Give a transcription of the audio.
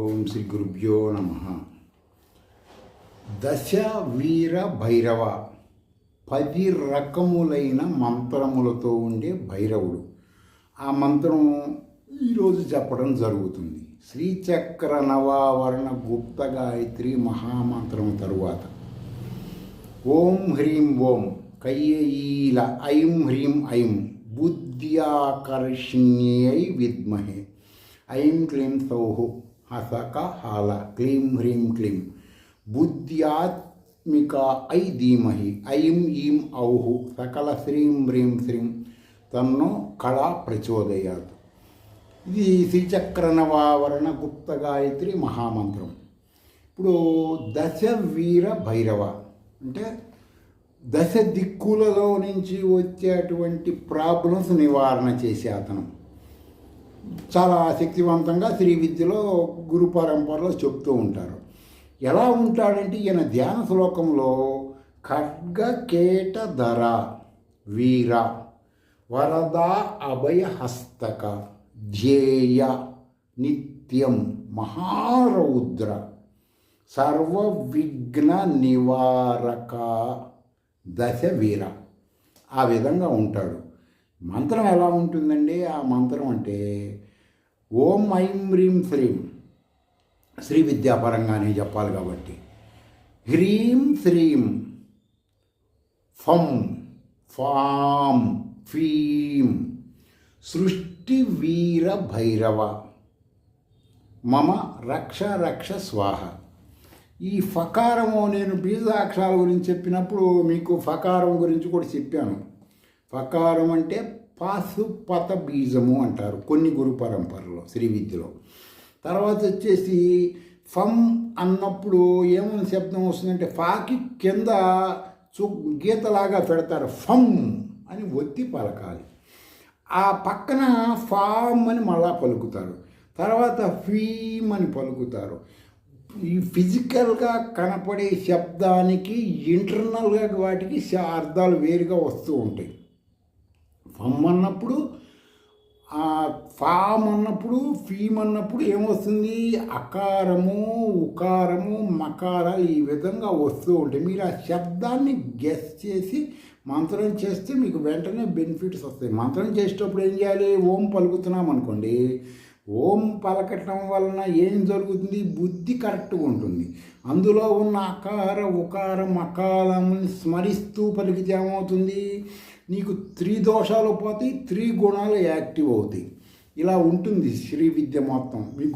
ఓం శ్రీ గురుభ్యో నమ. దశ వీర భైరవ 10 రకములైన మంత్రములతో ఉండే భైరవుడు. ఆ మంత్రం ఈరోజు చెప్పడం జరుగుతుంది. శ్రీచక్ర నవావరణ గుప్త గాయత్రి మహామంత్రం తరువాత ఓం హ్రీం ఓం కయ్యేయీల ఐం హ్రీం ఐం బుద్ధ్యాకర్షిణ్యై విద్మహే ఐం క్లీం సౌః హసక హాల క్లీం హ్రీం క్లీం బుద్ధ్యాత్మిక ఐ ధీమహి ఐం ఈం ఔః సకల శ్రీం హ్రీం శ్రీం తన్నో కళా ప్రచోదయాత్. ఇది శ్రీచక్ర నవావరణ గుప్త గాయత్రి మహామంత్రం. ఇప్పుడు దశ వీర భైరవ అంటే దశ దిక్కులలో నుంచి వచ్చేటువంటి ప్రాబ్లమ్స్ నివారణ చేసే అతను. చాలా శక్తివంతంగా శ్రీ విద్యలో గురు పరంపరలో చెప్తూ ఉంటారు. ఎలా ఉంటాడంటే ఈయన ధ్యాన శ్లోకంలో ఖడ్గ కేట ధర వీర వరద అభయ హస్తక ధ్యేయ నిత్యం మహారౌద్ర సర్వ విఘ్న నివారక దశ వీర ఆ విధంగా ఉంటాడు. మంత్రం ఎలా ఉంటుందండి? ఆ మంత్రం అంటే ఓం ఐం హ్రీం శ్రీం శ్రీ విద్యాపరంగానే చెప్పాలి కాబట్టి హ్రీం శ్రీం ఫం ఫాం ఫీం సృష్టి వీర భైరవ మమ రక్ష రక్ష స్వాహ. ఈ ఫకారము నేను బీజాక్షరాల గురించి చెప్పినప్పుడు మీకు ఫకారం గురించి కూడా చెప్పాను. ఫకారం అంటే పాశుపత బీజము అంటారు కొన్ని గురు పరంపరలో శ్రీ విద్యలో. తర్వాత వచ్చేసి ఫం అన్నప్పుడు ఏమని శబ్దం వస్తుందంటే ఫాకి కింద గీతలాగా పెడతారు, ఫం అని ఒత్తి పలకాలి. ఆ పక్కన ఫామ్ అని మళ్ళా పలుకుతారు, తర్వాత ఫీమ్ అని పలుకుతారు. ఈ ఫిజికల్గా కనపడే శబ్దానికి ఇంటర్నల్గా వాటికి అర్థాలు వేరుగా వస్తూ ఉంటాయి. ఫమ్ అన్నప్పుడు ఫామ్ అన్నప్పుడు ఫీమ్ అన్నప్పుడు ఏమొస్తుంది? అకారము ఉకారము మకారాలు ఈ విధంగా వస్తూ ఉంటాయి. మీరు ఆ శబ్దాన్ని గెస్ చేసి మంత్రం చేస్తే మీకు వెంటనే బెనిఫిట్స్ వస్తాయి. మంత్రం చేసేటప్పుడు ఏం చేయాలి? ఓం పలుకుతున్నాం అనుకోండి, ఓం పలకటం వలన ఏం జరుగుతుంది? బుద్ధి కరెక్ట్గా ఉంటుంది. అందులో ఉన్న అకార ఉకార మకారాన్ని స్మరిస్తూ పలికితే ఏమవుతుంది? నీకు 3 దోషాలు పోతాయి, 3 గుణాలు యాక్టివ్ అవుతాయి. ఇలా ఉంటుంది శ్రీ విద్య మొత్తం. మీకు